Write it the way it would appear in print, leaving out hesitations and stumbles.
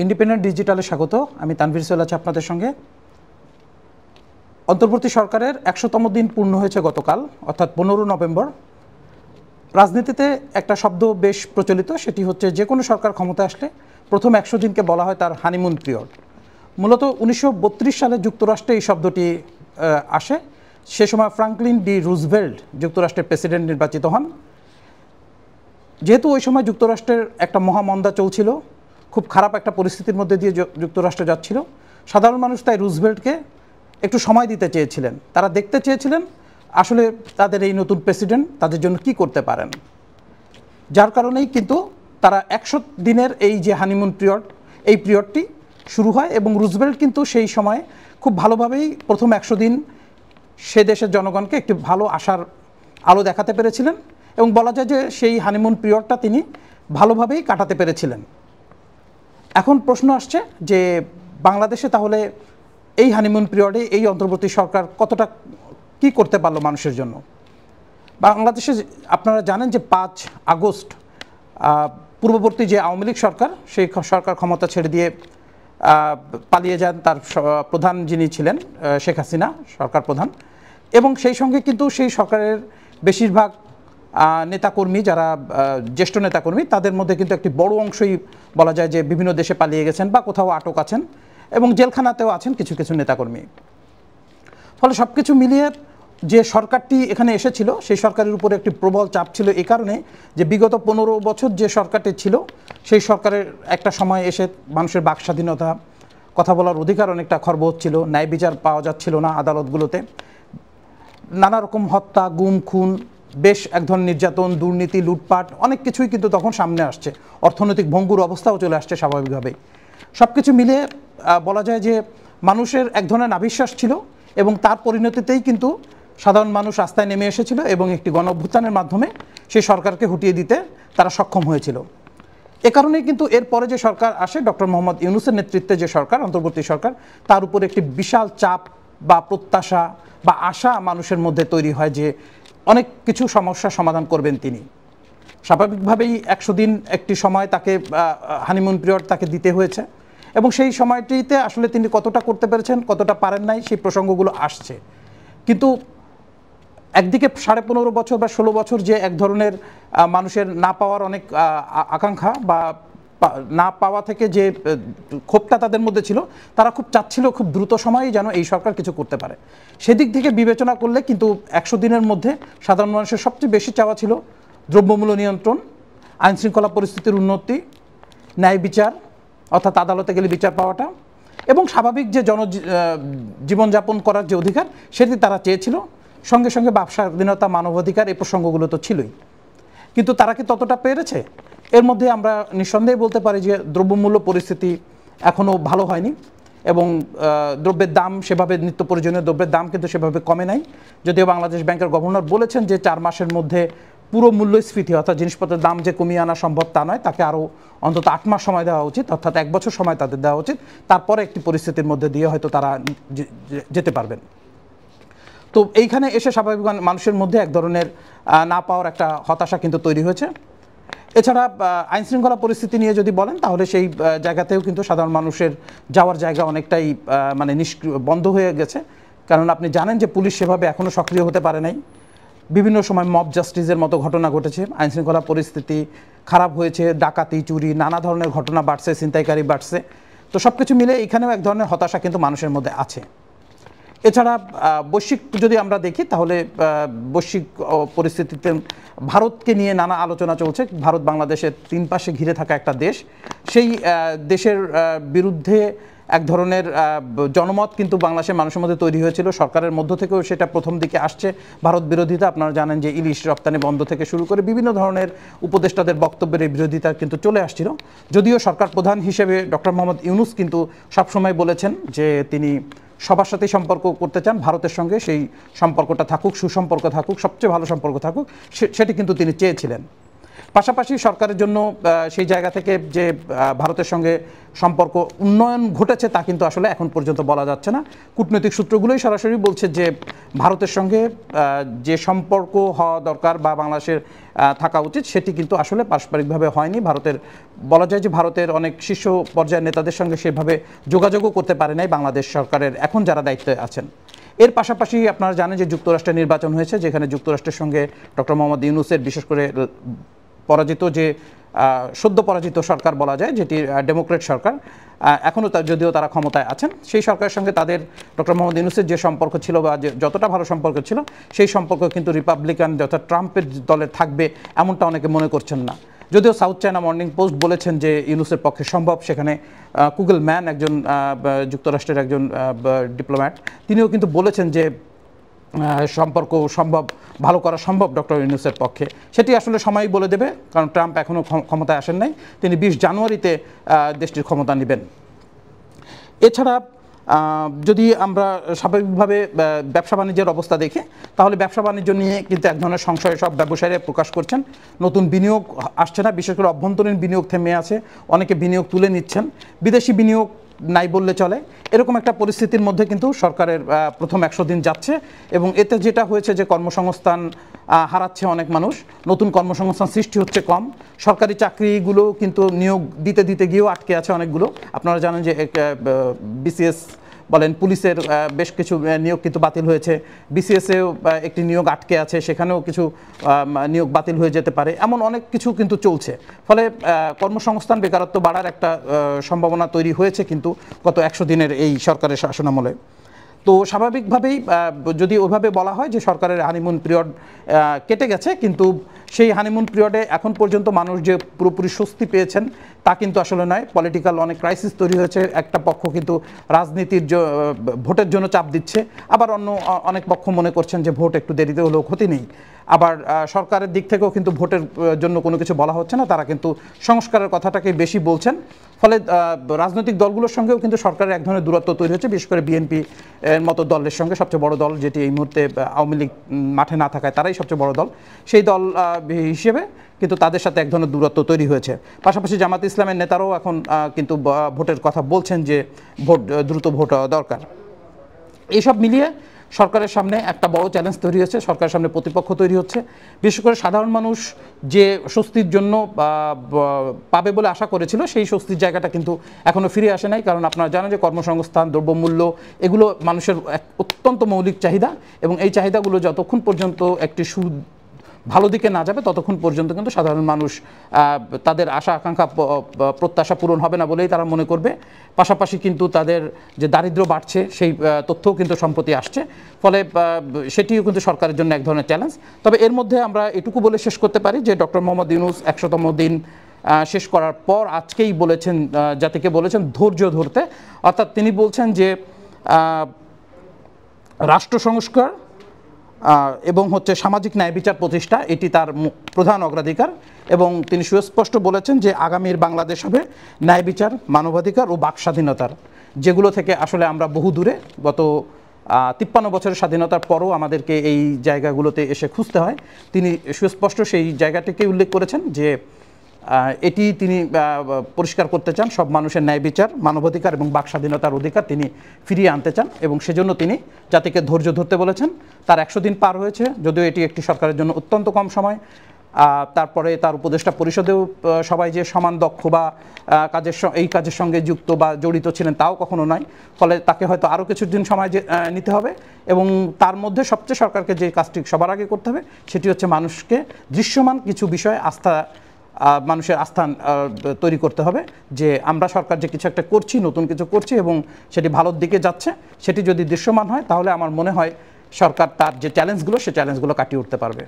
Independent ডিজিটালে স্বাগত। আমি তানভীর সোহেল আছি আপনাদের সঙ্গে। অন্তর্বর্তী সরকারের ১০০তম দিন পূর্ণ হয়েছে গতকাল, অর্থাৎ ১৫ নভেম্বর। রাজনীতিতে একটা শব্দ বেশ প্রচলিত, সেটি হচ্ছে যে কোনো সরকার ক্ষমতায় আসলে প্রথম ১০০ দিনকে বলা হয় তার হানিমুন পিরিয়ড। মূলত ১৯৩২ সালে যুক্তরাষ্ট্রে এই শব্দটি আসে। সে সময় ফ্রাঙ্কলিন ডি রুজভেল্ট যুক্তরাষ্ট্রের প্রেসিডেন্ট নির্বাচিত হন। যেহেতু ওই সময় যুক্তরাষ্ট্রের একটা মহামন্দা চলছিল, খুব খারাপ একটা পরিস্থিতির মধ্যে দিয়ে যুক্তরাষ্ট্র যাচ্ছিল, সাধারণ মানুষ তাই রুজভেল্টকে একটু সময় দিতে চেয়েছিলেন। তারা দেখতে চেয়েছিলেন আসলে তাদের এই নতুন প্রেসিডেন্ট তাদের জন্য কি করতে পারেন। যার কারণেই কিন্তু তারা ১০০ দিনের এই যে হানিমুন পিরিয়ড, এই পিরিয়ডটি শুরু হয় এবং রুজভেল্ট কিন্তু সেই সময় খুব ভালোভাবেই প্রথম ১০০ দিন সে দেশের জনগণকে একটি ভালো আশার আলো দেখাতে পেরেছিলেন এবং বলা যায় যে সেই হানিমুন পিরিয়ডটা তিনি ভালোভাবেই কাটাতে পেরেছিলেন। এখন প্রশ্ন আসছে যে বাংলাদেশে তাহলে এই হানিমুন পিরিয়ডে এই অন্তর্বর্তী সরকার কতটা কি করতে পারলো মানুষের জন্য। বাংলাদেশে আপনারা জানেন যে ৫ আগস্ট পূর্ববর্তী যে আওয়ামী লীগ সরকার, সেই সরকার ক্ষমতা ছেড়ে দিয়ে পালিয়ে যান তার প্রধান যিনি ছিলেন শেখ হাসিনা, সরকার প্রধান। এবং সেই সঙ্গে কিন্তু সেই সরকারের বেশিরভাগ নেতাকর্মী, যারা জ্যেষ্ঠ নেতাকর্মী, তাদের মধ্যে কিন্তু একটি বড় অংশই বলা যায় যে বিভিন্ন দেশে পালিয়ে গেছেন বা কোথাও আটক আছেন এবং জেলখানাতেও আছেন কিছু কিছু নেতাকর্মী। ফলে সব কিছু মিলিয়ে যে সরকারটি এখানে এসেছিল, সেই সরকারের উপরে একটি প্রবল চাপ ছিল এই কারণে যে বিগত ১৫ বছর যে সরকারটি ছিল, সেই সরকারের একটা সময় এসে মানুষের বাক স্বাধীনতা, কথা বলার অধিকার অনেকটা খর্ব হচ্ছিল, ন্যায় বিচার পাওয়া যাচ্ছিল না আদালতগুলোতে, নানা রকম হত্যা, গুম, খুন, বেশ এক ধরনের নির্যাতন, দুর্নীতি, লুটপাট, অনেক কিছুই কিন্তু তখন সামনে আসছে। অর্থনৈতিক ভঙ্গুর অবস্থাও চলে আসছে স্বাভাবিকভাবেই। সব কিছু মিলে বলা যায় যে মানুষের এক ধরনের নাভিশ্বাস ছিল এবং তার পরিণতিতেই কিন্তু সাধারণ মানুষ রাস্তায় নেমে এসেছিল এবং একটি গণঅভ্যুত্থানের মাধ্যমে সেই সরকারকে হটিয়ে দিতে তারা সক্ষম হয়েছিল। এ কারণেই কিন্তু এরপরে যে সরকার আসে, ডক্টর মোহাম্মদ ইউনূসের নেতৃত্বে যে সরকার, অন্তর্বর্তী সরকার, তার উপর একটি বিশাল চাপ বা প্রত্যাশা বা আশা মানুষের মধ্যে তৈরি হয় যে অনেক কিছু সমস্যার সমাধান করবেন তিনি। স্বাভাবিকভাবেই ১০০ দিন একটি সময় তাকে হানিমুন পিরিয়ড তাকে দিতে হয়েছে এবং সেই সময়টিতে আসলে তিনি কতটা করতে পেরেছেন, কতটা পারেন নাই, সেই প্রসঙ্গগুলো আসছে। কিন্তু একদিকে ১৫.৫ বছর বা ১৬ বছর যে এক ধরনের মানুষের না পাওয়ার অনেক আকাঙ্ক্ষা বা না পাওয়া থেকে যে ক্ষোভটা তাদের মধ্যে ছিল, তারা খুব চাচ্ছিল খুব দ্রুত সময়েই যেন এই সরকার কিছু করতে পারে। সেদিক থেকে বিবেচনা করলে কিন্তু ১০০ দিনের মধ্যে সাধারণ মানুষের সবচেয়ে বেশি চাওয়া ছিল দ্রব্যমূল্য নিয়ন্ত্রণ, আইনশৃঙ্খলা পরিস্থিতির উন্নতি, ন্যায় বিচার, অর্থাৎ আদালতে গেলে বিচার পাওয়াটা, এবং স্বাভাবিক যে জীবনযাপন করার যে অধিকার, সেটি তারা চেয়েছিল। সঙ্গে সঙ্গে ব্যবসা স্বাধীনতা, মানবাধিকার, এই প্রসঙ্গগুলো তো ছিলই। কিন্তু তারা কি ততটা পেরেছে? এর মধ্যে আমরা নিঃসন্দেহে বলতে পারি যে দ্রব্যমূল্য পরিস্থিতি এখনও ভালো হয়নি এবং দ্রব্যের দাম সেভাবে, নিত্য প্রয়োজনীয় দ্রব্যের দাম কিন্তু সেভাবে কমে নাই। যদিও বাংলাদেশ ব্যাংকের গভর্নর বলেছেন যে ৪ মাসের মধ্যে পুরো মূল্যস্ফীতি, অর্থাৎ জিনিসপত্রের দাম যে কমিয়ে আনা সম্ভব তা নয়, তাকে আরও অন্তত ৮ মাস সময় দেওয়া উচিত, অর্থাৎ ১ বছর সময় তাদের দেওয়া উচিত। তারপরে একটি পরিস্থিতির মধ্যে দিয়ে হয়তো তারা যেতে পারবেন। তো এইখানে এসে স্বাভাবিক মানুষের মধ্যে এক ধরনের না পাওয়ার একটা হতাশা কিন্তু তৈরি হয়েছে। এছাড়া আইনশৃঙ্খলা পরিস্থিতি নিয়ে যদি বলেন, তাহলে সেই জায়গাতেও কিন্তু সাধারণ মানুষের যাওয়ার জায়গা অনেকটাই মানে বন্ধ হয়ে গেছে। কারণ আপনি জানেন যে পুলিশ সেভাবে এখনও সক্রিয় হতে পারে নাই। বিভিন্ন সময় মব জাস্টিসের মতো ঘটনা ঘটেছে, আইনশৃঙ্খলা পরিস্থিতি খারাপ হয়েছে, ডাকাতি, চুরি, নানা ধরনের ঘটনা বাড়ছে, ছিনতাইকারী বাড়ছে। তো সব কিছু মিলে এখানেও এক ধরনের হতাশা কিন্তু মানুষের মধ্যে আছে। এছাড়া বৈশ্বিক যদি আমরা দেখি, তাহলে বৈশ্বিক পরিস্থিতিতে ভারতকে নিয়ে নানা আলোচনা চলছে। ভারত বাংলাদেশের ৩ পাশে ঘিরে থাকা একটা দেশ, সেই দেশের বিরুদ্ধে এক ধরনের জনমত কিন্তু বাংলাদেশের মানুষের মধ্যে তৈরি হয়েছিল। সরকারের মধ্য থেকেও সেটা প্রথম দিকে আসছে, ভারত বিরোধিতা। আপনারা জানেন যে ইলিশ রপ্তানি বন্ধ থেকে শুরু করে বিভিন্ন ধরনের উপদেষ্টাদের বক্তব্যের এই বিরোধিতা কিন্তু চলে আসছিল। যদিও সরকার প্রধান হিসেবে ডক্টর মোহাম্মদ ইউনূস কিন্তু সবসময় বলেছেন যে তিনি সবার সাথেই সম্পর্ক করতে চান, ভারতের সঙ্গে সেই সম্পর্কটা থাকুক, সুসম্পর্ক থাকুক, সবচেয়ে ভালো সম্পর্ক থাকুক, সেটি কিন্তু তিনি চেয়েছিলেন। পাশাপাশি সরকারের জন্য সেই জায়গা থেকে যে ভারতের সঙ্গে সম্পর্ক উন্নয়ন ঘটেছে তা কিন্তু আসলে এখন পর্যন্ত বলা যাচ্ছে না। কূটনৈতিক সূত্রগুলোই সরাসরি বলছে যে ভারতের সঙ্গে যে সম্পর্ক হওয়া দরকার বা বাংলাদেশের থাকা উচিত সেটি কিন্তু আসলে পারস্পরিকভাবে হয়নি। বলা যায় যে ভারতের অনেক শীর্ষ পর্যায়ের নেতাদের সঙ্গে সেভাবে যোগাযোগও করতে পারে নাই বাংলাদেশ সরকারের এখন যারা দায়িত্বে আছেন। এর পাশাপাশি আপনারা জানেন যে যুক্তরাষ্ট্রের নির্বাচন হয়েছে, যেখানে যুক্তরাষ্ট্রের সঙ্গে ডক্টর মোহাম্মদ ইউনূসের বিশেষ করে সদ্য পরাজিত সরকার বলা যায়, যেটি ডেমোক্রেট সরকার, এখনও যদিও তারা ক্ষমতায় আছেন, সেই সরকারের সঙ্গে তাদের ডক্টর মোহাম্মদ ইউনূসের যে সম্পর্ক ছিল বা যতটা ভালো সম্পর্ক ছিল সেই সম্পর্ক কিন্তু রিপাবলিকান যথা ট্রাম্পের দলে থাকবে এমনটা অনেকে মনে করছেন না। যদিও সাউথ চায়না মর্নিং পোস্ট বলেছেন যে ইউনূসের পক্ষে সম্ভব, সেখানে কুগলম্যান একজন যুক্তরাষ্ট্রের একজন ডিপ্লোম্যাট, তিনিও কিন্তু বলেছেন যে সম্পর্ক ভালো করা সম্ভব ডক্টর ইউনূসের পক্ষে। সেটি আসলে সময়ই বলে দেবে, কারণ ট্রাম্প এখনও ক্ষমতায় আসেন নাই, তিনি 20 জানুয়ারিতে দেশটির ক্ষমতা নেবেন। এছাড়া যদি আমরা স্বাভাবিকভাবে ব্যবসা বাণিজ্যের অবস্থা দেখি, তাহলে ব্যবসা বাণিজ্য নিয়ে কিন্তু এক ধরনের সংশয় সব ব্যবসায়ীরা প্রকাশ করছেন। নতুন বিনিয়োগ আসছে না, বিশেষ করে অভ্যন্তরীণ বিনিয়োগ থেমে আছে, অনেকে বিনিয়োগ তুলে নিচ্ছেন, বিদেশি বিনিয়োগ নাই বললে চলে। এরকম একটা পরিস্থিতির মধ্যে কিন্তু সরকারের প্রথম 100 দিন যাচ্ছে, এবং এতে যেটা হয়েছে যে কর্মসংস্থান হারাচ্ছে অনেক মানুষ, নতুন কর্মসংস্থান সৃষ্টি হচ্ছে কম, সরকারি চাকরিগুলো কিন্তু নিয়োগ দিতে গিয়েও আটকে আছে অনেকগুলো। আপনারা জানেন যে বিসিএস বলেন, পুলিশের বেশ কিছু নিয়োগ কিন্তু বাতিল হয়েছে, বিসিএসেও একটি নিয়োগ আটকে আছে, সেখানেও কিছু নিয়োগ বাতিল হয়ে যেতে পারে, এমন অনেক কিছু কিন্তু চলছে। ফলে কর্মসংস্থান, বেকারত্ব বাড়ার একটা সম্ভাবনা তৈরি হয়েছে কিন্তু গত 100 দিনের এই সরকারের শাসনামলে। তো স্বাভাবিকভাবেই যদি ওইভাবে বলা হয় যে সরকারের হানিমুন পিরিয়ড কেটে গেছে, কিন্তু সেই হানিমুন পিরিয়ডে এখন পর্যন্ত মানুষ যে পুরোপুরি স্বস্তি পেয়েছেন তা কিন্তু আসলে নয়। পলিটিক্যাল অনেক ক্রাইসিস তৈরি হয়েছে, একটা পক্ষ কিন্তু রাজনীতির ভোটের জন্য চাপ দিচ্ছে, আবার অনেক পক্ষ মনে করছেন যে ভোট একটু দেরিতে হলেও ক্ষতি নেই। আবার সরকারের দিক থেকেও কিন্তু ভোটের জন্য কোনো কিছু বলা হচ্ছে না, তারা কিন্তু সংস্কারের কথাটাকে বেশি বলছেন। ফলে রাজনৈতিক দলগুলোর সঙ্গেও কিন্তু সরকারের এক ধরনের দূরত্ব তৈরি হচ্ছে, বিশেষ করে বিএনপি এর মতো দলের সঙ্গে, সবচেয়ে বড় দল যেটি এই মুহূর্তে আওয়ামী লীগ মাঠে না থাকায় তারাই সবচেয়ে বড় দল, সেই দল হিসেবে কিন্তু তাদের সাথে এক ধরনের দূরত্ব তৈরি হয়েছে। পাশাপাশি জামাত ইসলামের নেতারাও এখন কিন্তু ভোটের কথা বলছেন যে দ্রুত ভোট হওয়া দরকার। এইসব মিলিয়ে সরকারের সামনে একটা বড় চ্যালেঞ্জ তৈরি হচ্ছে, সরকারের সামনে প্রতিপক্ষ তৈরি হচ্ছে। বিশেষ করে সাধারণ মানুষ যে স্বস্তির জন্য পাবে বলে আশা করেছিল, সেই স্বস্তির জায়গাটা কিন্তু এখনও ফিরে আসে নাই। কারণ আপনারা জানেন যে কর্মসংস্থান, দ্রব্যমূল্য, এগুলো মানুষের অত্যন্ত মৌলিক চাহিদা, এবং এই চাহিদাগুলো যতক্ষণ পর্যন্ত একটি ভালো দিকে না যাবে ততক্ষণ পর্যন্ত কিন্তু সাধারণ মানুষ তাদের আশা আকাঙ্ক্ষা প্রত্যাশা পূরণ হবে না বলেই তারা মনে করবে। পাশাপাশি কিন্তু তাদের যে দারিদ্র্য বাড়ছে সেই তথ্যও কিন্তু সম্প্রতি আসছে, ফলে সেটিও কিন্তু সরকারের জন্য এক ধরনের চ্যালেঞ্জ। তবে এর মধ্যে আমরা এটুকু বলে শেষ করতে পারি যে ডক্টর মোহাম্মদ ইউনূস 100তম দিন শেষ করার পর আজকেই বলেছেন, জাতিকে বলেছেন ধৈর্য ধরতে। অর্থাৎ তিনি বলছেন যে রাষ্ট্র সংস্কার এবং সামাজিক ন্যায় বিচার প্রতিষ্ঠা, এটি তার প্রধান অগ্রাধিকার, এবং তিনি সুস্পষ্ট বলেছেন যে আগামীর বাংলাদেশ হবে ন্যায় বিচার, মানবাধিকার ও বাক স্বাধীনতার, যেগুলো থেকে আসলে আমরা বহু দূরে। গত 53 বছরের স্বাধীনতার পরও আমাদেরকে এই জায়গাগুলোতে এসে খুঁজতে হয়। তিনি সুস্পষ্ট সেই জায়গাটিকে উল্লেখ করেছেন যে এটি তিনি পরিষ্কার করতে চান, সব মানুষের ন্যায় বিচার, মানবাধিকার এবং বাক স্বাধীনতার অধিকার তিনি ফিরিয়ে আনতে চান, এবং সেজন্য তিনি জাতিকে ধৈর্য ধরতে বলেছেন। তার 100 দিন পার হয়েছে, যদিও এটি একটি সরকারের জন্য অত্যন্ত কম সময়। তারপরে তার উপদেষ্টা পরিষদেও সবাই যে সমান দক্ষ বা এই কাজের সঙ্গে যুক্ত বা জড়িত ছিলেন তাও কখনো নয়। ফলে তাকে হয়তো আরও কিছুদিন সময় নিতে হবে, এবং তার মধ্যে সবচেয়ে সরকারকে যে কাজটি সবার আগে করতে হবে সেটি হচ্ছে মানুষকে দৃশ্যমান কিছু বিষয়ে মানুষের আস্থা তৈরি করতে হবে, যে আমরা সরকার যে কিছু একটা করছি, নতুন কিছু করছি এবং সেটি ভালোর দিকে যাচ্ছে, সেটি যদি দৃশ্যমান হয় তাহলে আমার মনে হয় সরকার তার যে চ্যালেঞ্জগুলো, সে চ্যালেঞ্জগুলো কাটিয়ে উঠতে পারবে।